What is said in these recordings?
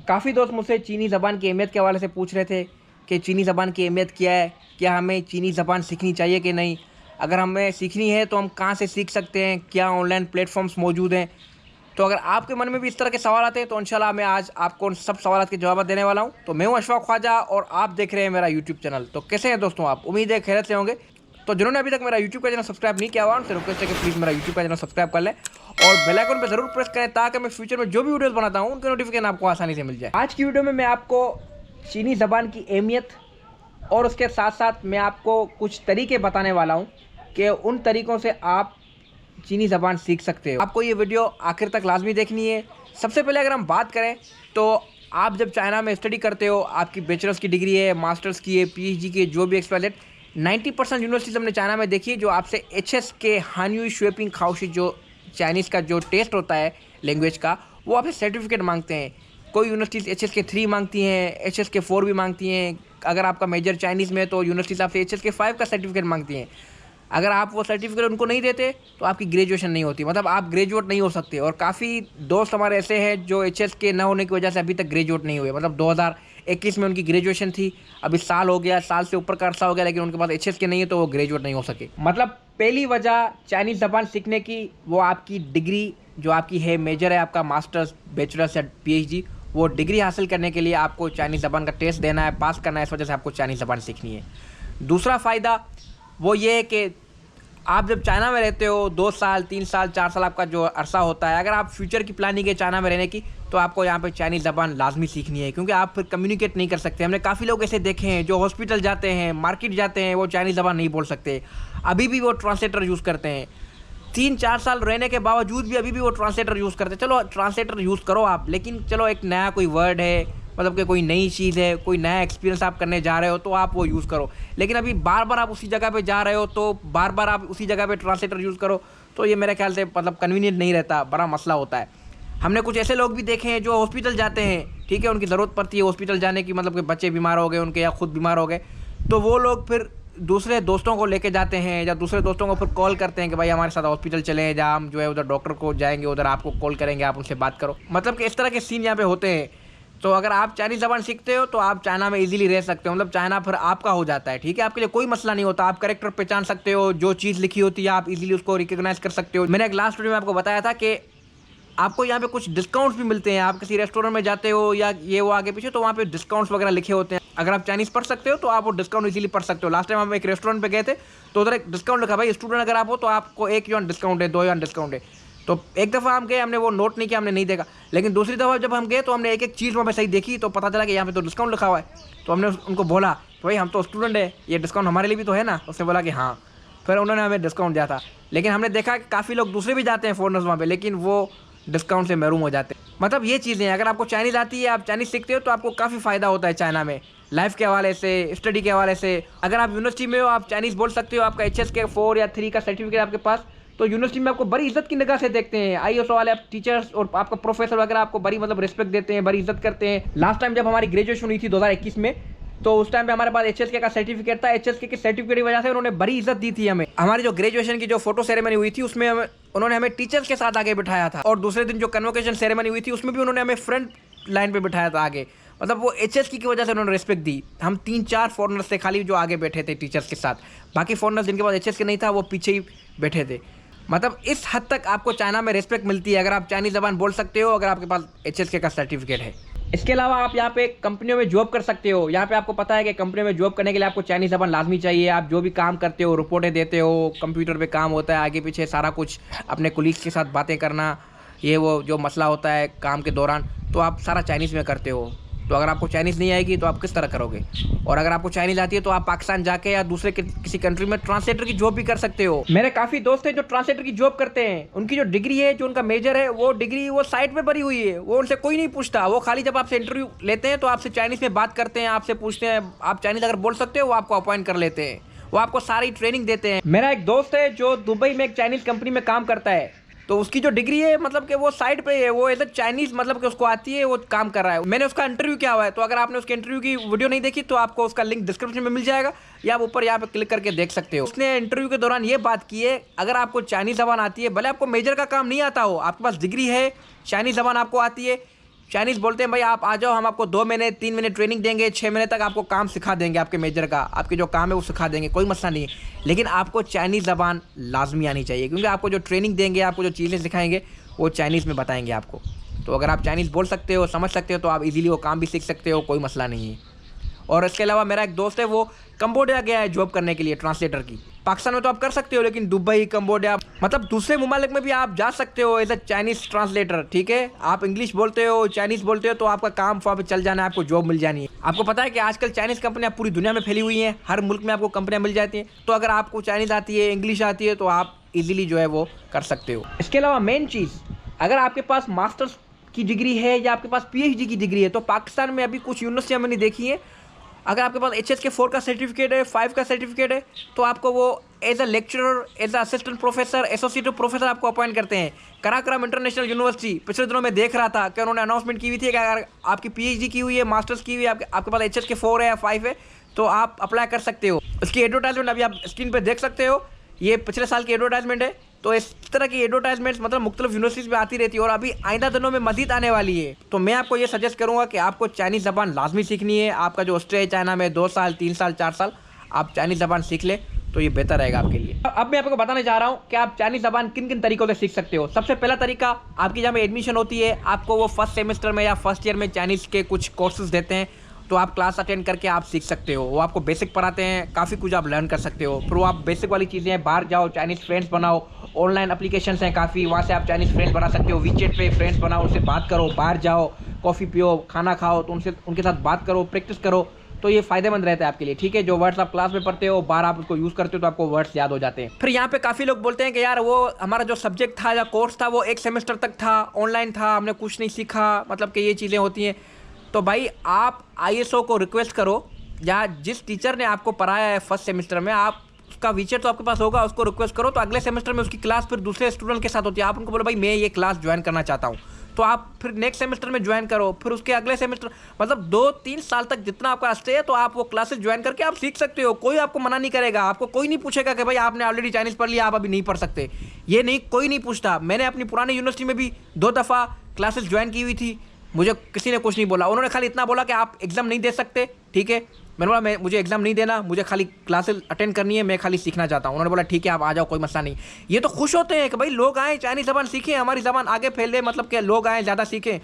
काफ़ी दोस्त मुझसे चीनी ज़बान की अहमियत के हवाले से पूछ रहे थे कि चीनी ज़बान की अहमियत क्या है, क्या हमें चीनी ज़बान सीखनी चाहिए कि नहीं, अगर हमें सीखनी है तो हम कहाँ से सीख सकते हैं, क्या ऑनलाइन प्लेटफॉर्म्स मौजूद हैं। तो अगर आपके मन में भी इस तरह के सवाल आते हैं तो इंशाल्लाह मैं आज आपको उन सब सवालों के जवाब देने वाला हूँ। तो मैं हूँ अशफाक ख्वाजा और आप देख रहे हैं मेरा यूट्यूब चैनल। तो कैसे हैं दोस्तों आप, उम्मीद है खैरियत से होंगे। तो जिन्होंने अभी तक मेरा यूट्यूब का चैनल सब्सक्राइब नहीं किया हुआ उनसे रिक्वेस्ट है कि प्लीज़ मेरा यूट्यूब का चैनल सब्सक्राइब कर लें और बेल आइकन पर जरूर प्रेस करें ताकि मैं फ्यूचर में जो भी वीडियोस बनाता हूँ उनके नोटिफिकेशन आपको आसानी से मिल जाए। आज की वीडियो में मैं आपको चीनी ज़बान की अहमियत और उसके साथ साथ मैं आपको कुछ तरीके बताने वाला हूँ कि उन तरीक़ों से आप चीनी ज़बान सीख सकते हो। आपको ये वीडियो आखिर तक लाजमी देखनी है। सबसे पहले अगर हम बात करें तो आप जब चाइना में स्टडी करते हो, आपकी बैचलर्स की डिग्री है, मास्टर्स की है, पीएचडी की है, जो भी एक्सपायरेट 90% यूनिवर्सिटीज़ हमने चाइना में देखी है जो आपसे HSK हानयू शुएपिंग खाओशी जो चाइनीज़ का जो टेस्ट होता है लैंग्वेज का, वो आपसे सर्टिफिकेट मांगते हैं। कोई यूनिवर्सिटीज़ HSK 3 मांगती हैं, HSK 4 भी मांगती हैं। अगर आपका मेजर चाइनीज़ में है तो यूनिवर्सिटीज़ आपसे HSK 5 का सर्टिफिकेट मांगती हैं। अगर आप वो सर्टिफिकेट उनको नहीं देते तो आपकी ग्रेजुएशन नहीं होती, मतलब आप ग्रेजुएट नहीं हो सकते। और काफ़ी दोस्त हमारे ऐसे हैं जो HSK न होने की वजह से अभी तक ग्रेजुएट नहीं हुए। मतलब 2021 में उनकी ग्रेजुएशन थी, अभी साल हो गया, साल से ऊपर का अर्सा हो गया, लेकिन उनके पास HSK नहीं है तो वो ग्रेजुएट नहीं हो सके। मतलब पहली वजह चाइनीज़ ज़बान सीखने की वो आपकी डिग्री जो आपकी है, मेजर है आपका मास्टर्स, बैचलर्स या PhD, वो डिग्री हासिल करने के लिए आपको चाइनीज़ ज़बान का टेस्ट देना है, पास करना है। इस वजह से आपको चाइनीज़ ज़बान सीखनी है। दूसरा फ़ायदा वो ये है कि आप जब चाइना में रहते हो 2 साल, 3 साल, 4 साल आपका जो अरसा होता है, अगर आप फ्यूचर की प्लानिंग है चाइना में रहने की तो आपको यहाँ पे चाइनीज़ ज़बान लाजमी सीखनी है, क्योंकि आप फिर कम्युनिकेट नहीं कर सकते। हमने काफ़ी लोग ऐसे देखे हैं जो हॉस्पिटल जाते हैं, मार्केट जाते हैं, वो चाइनीज़ ज़बान नहीं बोल सकते, अभी भी वो ट्रांसलेटर यूज़ करते हैं। 3-4 साल रहने के बावजूद भी अभी भी वो ट्रांसलेटर यूज़ करते हैं। चलो ट्रांसलेटर यूज़ करो आप, लेकिन चलो एक नया कोई वर्ड है, मतलब कि कोई नई चीज़ है, कोई नया एक्सपीरियंस आप करने जा रहे हो तो आप वो यूज़ करो। लेकिन अभी बार बार आप उसी जगह पे जा रहे हो तो बार बार आप उसी जगह पे ट्रांसलेटर यूज़ करो तो ये मेरे ख्याल से मतलब कन्वीनियंट नहीं रहता, बड़ा मसला होता है। हमने कुछ ऐसे लोग भी देखे हैं जो हॉस्पिटल जाते हैं, ठीक है, उनकी ज़रूरत पड़ती है हॉस्पिटल जाने की, मतलब कि बच्चे बीमार हो गए उनके या खुद बीमार हो गए, तो वो लोग फिर दूसरे दोस्तों को लेके जाते हैं या दूसरे दोस्तों को फिर कॉल करते हैं कि भाई हमारे साथ हॉस्पिटल चले, जहाँ हम जो है उधर डॉक्टर को जाएंगे, उधर आपको कॉल करेंगे, आप उनसे बात करो। मतलब कि इस तरह के सीन यहाँ पे होते हैं। तो अगर आप चाइनीज़ ज़बान सीखते हो तो आप चाइना में इजीली रह सकते हो, मतलब चाइना फिर आपका हो जाता है, ठीक है, आपके लिए कोई मसला नहीं होता। आप कैरेक्टर पहचान सकते हो, जो चीज़ लिखी होती है आप इजीली उसको रिकॉग्नाइज कर सकते हो। मैंने एक लास्ट वीडियो में आपको बताया था कि आपको यहाँ पे कुछ डिस्काउंट्स भी मिलते हैं। आप किसी रेस्टोरेंट में जाते हो या ये वो आगे पीछे, तो वहाँ पे डिस्काउंट्स वगैरह लिखे होते हैं। अगर आप चाइनीज़ पढ़ सकते हो तो आप वो डिस्काउंट इजीली पढ़ सकते हो। लास्ट टाइम हम एक रेस्टोरेंट पे गए थे तो उधर एक डिस्काउंट लिखा, भाई स्टूडेंट अगर आप हो तो आपको 1 yuan डिस्काउंट है, 2 yuan डिस्काउंट है। तो एक दफ़ा हम गए, हमने वो नोट नहीं किया, हमने नहीं देखा, लेकिन दूसरी दफ़ा जब हम गए तो हमने एक एक चीज़ वहाँ पे सही देखी तो पता चला कि यहाँ पे तो डिस्काउंट लिखा हुआ है। तो हमने उनको बोला भाई हम तो स्टूडेंट है, ये डिस्काउंट हमारे लिए भी तो है ना। उसने बोला कि हाँ, फिर उन्होंने हमें डिस्काउंट दिया था। लेकिन हमने देखा कि काफ़ी लोग दूसरे भी जाते हैं फॉरनर्स वहाँ पे, लेकिन वो डिस्काउंट से महरूम हो जाते हैं। मतलब ये चीज़ें, अगर आपको चाइनीज़ आती है, आप चाइनीज़ सीखते हो तो आपको काफ़ी फ़ायदा होता है चाइना में, लाइफ के हवाले से, स्टडी के हवाले से। अगर आप यूनिवर्सिटी में हो, आप चाइनीज़ बोल सकते हो, आपका HSK 4 या 3 का सर्टिफिकेट आपके पास, तो यूनिवर्सिटी में आपको बड़ी इज्जत की निगाह से देखते हैं। ISO वाले आप टीचर्स और आपका प्रोफेसर वगैरह आपको बड़ी मतलब रिस्पेक्ट देते हैं, बड़ी इज्जत करते हैं। लास्ट टाइम जब हमारी ग्रेजुएशन हुई थी 2021 में, तो उस टाइम पे हमारे पास HSK का सर्टिफिकेट था। HSK के सर्टिफिकेट की वजह से उन्होंने बड़ी इज्जत दी थी हमें। हमारी जो ग्रेजुएशन की जो फोटो सेरेमनी हुई थी उसमें उन्होंने हमें टीचर्स के साथ आगे बिठाया था, और दूसरे दिन जो कन्वोकेशन सेरेमनी हुई थी उसमें भी उन्होंने हमें फ्रंट लाइन पे बिठाया था आगे। मतलब वो HSK की वजह से उन्होंने रिस्पेक्ट दी। हम 3-4 फॉरनर्स थे खाली जो आगे बैठे थे टीचर्स के साथ, बाकी फॉरनर्स जिनके पास HSK नहीं था वो पीछे ही बैठे थे। मतलब इस हद तक आपको चाइना में रिस्पेक्ट मिलती है अगर आप चाइनीज़ ज़बान बोल सकते हो, अगर आपके पास HSK का सर्टिफिकेट है। इसके अलावा आप यहाँ पे कंपनियों में जॉब कर सकते हो। यहाँ पे आपको पता है कि कंपनियों में जॉब करने के लिए आपको चाइनीज़ ज़बान लाजमी चाहिए। आप जो भी काम करते हो, रिपोर्टें देते हो, कंप्यूटर पे काम होता है, आगे पीछे सारा कुछ, अपने कोलीग्स के साथ बातें करना, ये वो जो मसला होता है काम के दौरान, तो आप सारा चाइनीज़ में करते हो। तो अगर आपको चाइनीज़ नहीं आएगी तो आप किस तरह करोगे? और अगर आपको चाइनीज़ आती है तो आप पाकिस्तान जाके या दूसरे किसी कंट्री में ट्रांसलेटर की जॉब भी कर सकते हो। मेरे काफ़ी दोस्त हैं जो ट्रांसलेटर की जॉब करते हैं। उनकी जो डिग्री है, जो उनका मेजर है, वो डिग्री वो साइट पे भरी हुई है, वो उनसे कोई नहीं पूछता। वो खाली जब आपसे इंटरव्यू लेते हैं तो आपसे चाइनीज़ में बात करते हैं, आपसे पूछते हैं आप चाइनीज़ अगर बोल सकते हो वो आपको अपॉइंट कर लेते हैं, वो आपको सारी ट्रेनिंग देते हैं। मेरा एक दोस्त है जो दुबई में एक चाइनीज़ कंपनी में काम करता है, तो उसकी जो डिग्री है मतलब कि वो साइड पे है, वो एज अ चाइनीज़ मतलब कि उसको आती है, वो काम कर रहा है। मैंने उसका इंटरव्यू किया हुआ है, तो अगर आपने उसके इंटरव्यू की वीडियो नहीं देखी तो आपको उसका लिंक डिस्क्रिप्शन में मिल जाएगा, या आप ऊपर यहाँ पे क्लिक करके देख सकते हो। उसने इंटरव्यू के दौरान ये बात की है, अगर आपको चाइनीज़ ज़बान आती है, भले आपको मेजर का काम नहीं आता हो, आपके पास डिग्री है, चाइनीज़ ज़बान आपको आती है, चाइनीज़ बोलते हैं भाई आप आ जाओ, हम आपको 2 महीने 3 महीने ट्रेनिंग देंगे, 6 महीने तक आपको काम सिखा देंगे, आपके मेजर का आपके जो काम है वो सिखा देंगे, कोई मसला नहीं है। लेकिन आपको चाइनीज़ ज़बान लाजमी आनी चाहिए, क्योंकि आपको जो ट्रेनिंग देंगे, आपको जो चीज़ें सिखाएंगे वो चाइनीज़ में बताएंगे आपको। तो अगर आप चाइनीज़ बोल सकते हो, समझ सकते हो, तो आप इजीली वो काम भी सीख सकते हो, कोई मसला नहीं है। और इसके अलावा मेरा एक दोस्त है, वो कंबोडिया गया है जॉब करने के लिए ट्रांसलेटर की। पाकिस्तान में तो आप कर सकते हो, लेकिन दुबई, कंबोडिया, मतलब दूसरे ममालिक में भी आप जा सकते हो एज अ चाइनीज़ ट्रांसलेटर। ठीक है, आप इंग्लिश बोलते हो, चाइनीज़ बोलते हो, तो आपका काम वहाँ पे चल जाना है, आपको जॉब मिल जानी है। आपको पता है कि आजकल चाइनीज़ कंपनियाँ पूरी दुनिया में फैली हुई हैं, हर मुल्क में आपको कंपनियाँ मिल जाती हैं। तो अगर आपको चाइनीज़ आती है, इंग्लिश आती है, तो आप इजीली जो है वो कर सकते हो। इसके अलावा मेन चीज़, अगर आपके पास मास्टर्स की डिग्री है या आपके पास पीएचडी की डिग्री है, तो पाकिस्तान में अभी कुछ यूनिवर्सिटियाँ मैंने देखी है, अगर आपके पास HSK 4 का सर्टिफिकेट है, 5 का सर्टिफिकेट है, तो आपको वो as a lecturer, as a assistant professor, associate professor आपको अपॉइंट करते हैं। कराक्रम इंटरनेशनल यूनिवर्सिटी पिछले दिनों में देख रहा था कि उन्होंने अनाउंसमेंट की हुई थी कि अगर आपकी पीएचडी की हुई है, मास्टर्स की हुई है, आपके पास HSK 4 है या 5 है, तो आप अप्लाई कर सकते हो। उसकी एडवर्टाइजमेंट अभी आप स्क्रीन पर देख सकते हो, ये पिछले साल की एडवर्टाइजमेंट है। तो इस तरह की एडवर्टाइजमेंट्स मतलब मुख्तलिफ यूनिवर्सिटीज़ में आती रहती है, और अभी आइंदा दिनों में मजीद आने वाली है। तो मैं आपको ये सजेस्ट करूँगा कि आपको चाइनीज़ ज़बान लाजमी सीखनी है। आपका जो स्टे है चाइना में 2 साल, 3 साल, 4 साल, आप चाइनीज़ ज़बान सीख ले तो ये बेहतर रहेगा आपके लिए। अब मैं आपको बताने जा रहा हूँ कि आप चाइनीज़ ज़बान किन किन तरीकों से सीख सकते हो। सबसे पहला तरीका, आपकी जहाँ में एडमिशन होती है, आपको वो फर्स्ट सेमेस्टर में या फर्स्ट ईयर में चाइनीज़ के कुछ कोर्सेज देते हैं, तो आप क्लास अटेंड करके आप सीख सकते हो। वो आपको बेसिक पढ़ाते हैं, काफ़ी कुछ आप लर्न कर सकते हो। फिर वो आप बेसिक वाली चीज़ें हैं, बाहर जाओ, चाइनीज़ फ्रेंड्स बनाओ, ऑनलाइन एप्लीकेशंस हैं काफ़ी, वहाँ से आप चाइनीज़ फ्रेंड्स बना सकते हो। वीचैट पे फ्रेंड्स बनाओ, उनसे बात करो, बाहर जाओ, कॉफ़ी पियो, खाना खाओ, तो उनके साथ बात करो, प्रैक्टिस करो, तो ये फ़ायदेमंद रहता है आपके लिए। ठीक है, जो वर्ड्स आप क्लास में पढ़ते हो, बाहर आप उसको यूज़ करते हो, तो आपको वर्ड्स याद हो जाते हैं। फिर यहाँ पे काफ़ी लोग बोलते हैं कि यार वो हमारा जो सब्जेक्ट था या कोर्स था वो 1 सेमेस्टर तक था, ऑनलाइन था, हमने कुछ नहीं सीखा, मतलब कि ये चीज़ें होती हैं। तो भाई आप ISO को रिक्वेस्ट करो, या जिस टीचर ने आपको पढ़ाया है फर्स्ट सेमेस्टर में, आप उसका वीचर तो आपके पास होगा, उसको रिक्वेस्ट करो, तो अगले सेमेस्टर में उसकी क्लास फिर दूसरे स्टूडेंट के साथ होती है। आप उनको बोलो भाई मैं ये क्लास ज्वाइन करना चाहता हूँ, तो आप फिर नेक्स्ट सेमेस्टर में ज्वाइन करो, फिर उसके अगले सेमेस्टर, मतलब 2-3 साल तक जितना आपका स्टे है, तो आप वो क्लासेस ज्वाइन करके आप सीख सकते हो। कोई आपको मना नहीं करेगा, आपको कोई नहीं पूछेगा कि भाई आपने ऑलरेडी चाइनीज़ पढ़ लिया, आप अभी नहीं पढ़ सकते। ये नहीं, कोई नहीं पूछता। मैंने अपनी पुरानी यूनिवर्सिटी में भी 2 दफ़ा क्लासेस ज्वाइन की हुई थी, मुझे किसी ने कुछ नहीं बोला। उन्होंने खाली इतना बोला कि आप एग्ज़ाम नहीं दे सकते। ठीक है, मैंने बोला मुझे एग्ज़ाम नहीं देना, मुझे खाली क्लासेस अटेंड करनी है, मैं खाली सीखना चाहता हूँ। उन्होंने बोला ठीक है आप आ जाओ, कोई मसला नहीं। ये तो खुश होते हैं कि भाई लोग आएँ, चाइनीज़ ज़बान सीखें, हमारी ज़बान आगे फैले, मतलब कि लोग आएँ, ज़्यादा सीखें।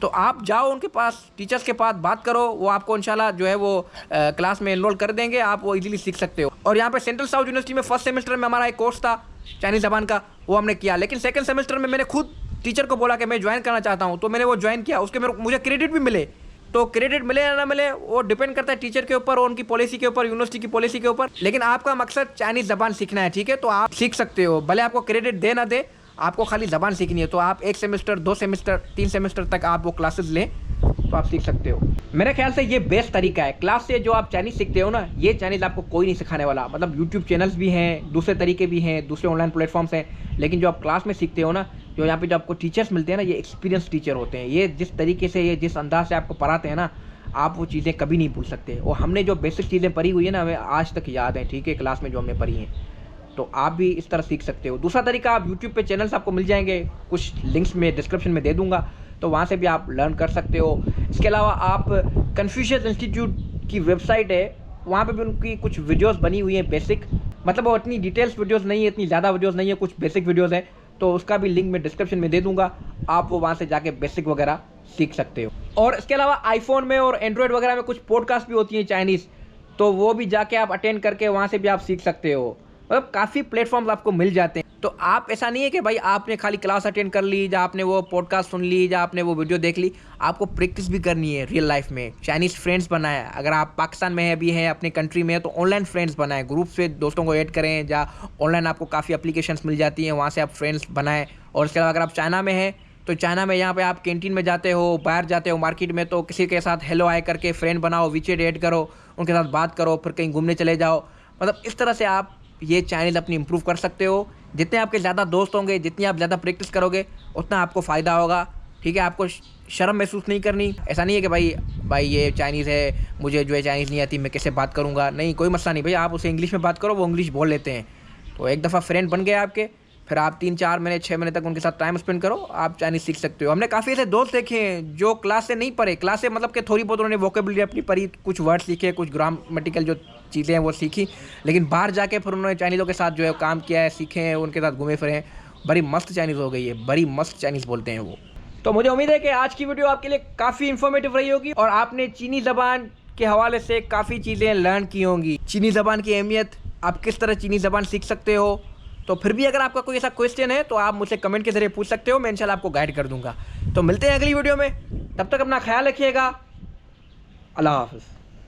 तो आप जाओ उनके पास, टीचर्स के पास बात करो, वो आपको इंशाल्लाह जो है वो क्लास में एनरोल कर देंगे, आप वो इजीली सीख सकते हो। और यहाँ पे सेंट्रल साउथ यूनिवर्सिटी में फर्स्ट सेमेस्टर में हमारा एक कोर्स था चाइनीज़ ज़बान का, वो हमने किया। लेकिन सेकंड सेमेस्टर में मैंने खुद टीचर को बोला कि मैं ज्वाइन करना चाहता हूँ, तो मैंने वो ज्वाइन किया। उसके मुझे क्रेडिट भी मिले। तो क्रेडिट मिले या ना मिले वो डिपेंड करता है टीचर के ऊपर और उनकी पॉलिसी के ऊपर, यूनिवर्सिटी की पॉलिसी के ऊपर। लेकिन आपका मकसद चाइनीज़ ज़बान सीखना है, ठीक है, तो आप सीख सकते हो, भले आपको क्रेडिट दे ना दे, आपको खाली ज़बान सीखनी है। तो आप 1 सेमेस्टर, 2 सेमेस्टर, 3 सेमेस्टर तक आप वो क्लासेस लें, तो आप सीख सकते हो। मेरे ख्याल से ये बेस्ट तरीका है। क्लास से जो आप चाइनीज़ सीखते हो ना, ये चाइनीज़ आपको कोई नहीं सिखाने वाला। मतलब यूट्यूब चैनल्स भी हैं, दूसरे तरीके भी हैं, दूसरे ऑनलाइन प्लेटफॉर्म्स हैं, लेकिन जो आप क्लास में सीखते हो ना, जो यहाँ पे जो आपको टीचर्स मिलते हैं ना, ये एक्सपीरियंस टीचर होते हैं। ये जिस तरीके से, ये जिस अंदाज से आपको पढ़ाते हैं ना, आप वो चीज़ें कभी नहीं भूल सकते। और हमने जो बेसिक चीज़ें पढ़ी हुई है ना, हमें आज तक याद हैं, ठीक है, क्लास में जो हमने पढ़ी हैं। तो आप भी इस तरह सीख सकते हो। दूसरा तरीका, आप यूट्यूब पे चैनल्स आपको मिल जाएंगे, कुछ लिंक्स में डिस्क्रिप्शन में दे दूंगा, तो वहाँ से भी आप लर्न कर सकते हो। इसके अलावा आप कन्फ्यूशियस इंस्टीट्यूट की वेबसाइट है, वहाँ पे भी उनकी कुछ वीडियोस बनी हुई हैं बेसिक, मतलब वो इतनी डिटेल्स वीडियोस नहीं है, इतनी ज़्यादा वीडियोस नहीं है, कुछ बेसिक वीडियोस हैं, तो उसका भी लिंक मैं डिस्क्रिप्शन में दे दूंगा। आप वो वहाँ से जाके बेसिक वगैरह सीख सकते हो। और इसके अलावा आईफोन में और एंड्रॉयड वगैरह में कुछ पॉडकास्ट भी होती हैं चाइनीज़, तो वो भी जाके आप अटेंड करके वहाँ से भी आप सीख सकते हो। मतलब काफ़ी प्लेटफॉर्म्स आपको मिल जाते हैं। तो आप, ऐसा नहीं है कि भाई आपने खाली क्लास अटेंड कर ली, या आपने वो पॉडकास्ट सुन ली, या आपने वो वीडियो देख ली, आपको प्रैक्टिस भी करनी है रियल लाइफ में। चाइनीज़ फ्रेंड्स बनाए, अगर आप पाकिस्तान में अभी हैं, अपने कंट्री में है, तो ऑनलाइन फ्रेंड्स बनाएं, ग्रुप से दोस्तों को ऐड करें, या ऑनलाइन आपको काफ़ी एप्लीकेशंस मिल जाती हैं, वहाँ से आप फ्रेंड्स बनाएं। और इसके अलावा अगर आप चाइना में हैं, तो चाइना में यहाँ पे आप कैंटीन में जाते हो, बाहर जाते हो मार्केट में, तो किसी के साथ हेलो हाय करके फ्रेंड बनाओ, वीचैट ऐड करो, उनके साथ बात करो, फिर कहीं घूमने चले जाओ। मतलब इस तरह से आप ये चैनल अपनी इंप्रूव कर सकते हो। जितने आपके ज़्यादा दोस्त होंगे, जितनी आप ज़्यादा प्रैक्टिस करोगे, उतना आपको फ़ायदा होगा। ठीक है, आपको शर्म महसूस नहीं करनी। ऐसा नहीं है कि भाई ये चाइनीज़ है, मुझे जो है चाइनीज़ नहीं आती, मैं कैसे बात करूँगा। नहीं, कोई मसला नहीं भाई, आप उसे इंग्लिश में बात करो, वो इंग्लिश बोल लेते हैं। तो एक दफ़ा फ्रेंड बन गए आपके, फिर आप 3-4 महीने 6 महीने तक उनके साथ टाइम स्पेंड करो, आप चाइनीज़ सीख सकते हो। हमने काफ़ी ऐसे दोस्त देखे हैं जो क्लास से नहीं पढ़े, क्लास से मतलब कि थोड़ी बहुत उन्होंने वोकेबलरी अपनी पढ़ी, कुछ वर्ड सीखे, कुछ ग्रामेटिकल जो चीज़ें हैं वो सीखी, लेकिन बाहर जाके फिर उन्होंने चाइनीज़ों के साथ जो है काम किया है, सीखे हैं, उनके साथ घूमे फिरे हैं। बड़ी मस्त चाइनीज़ हो गई है, बड़ी मस्त चाइनीज़ बोलते हैं वो। तो मुझे उम्मीद है कि आज की वीडियो आपके लिए काफ़ी इन्फॉर्मेटिव रही होगी और आपने चीनी ज़बान के हवाले से काफ़ी चीज़ें लर्न की होंगी। चीनी ज़बान की अहमियत, आप किस तरह चीनी ज़बान सीख सकते हो। तो फिर भी अगर आपका कोई ऐसा क्वेश्चन है तो आप मुझसे कमेंट के ज़रिए पूछ सकते हो, मैं इंशाल्लाह आपको गाइड कर दूंगा। तो मिलते हैं अगली वीडियो में, तब तक अपना ख्याल रखिएगा। अल्लाह हाफ़िज़।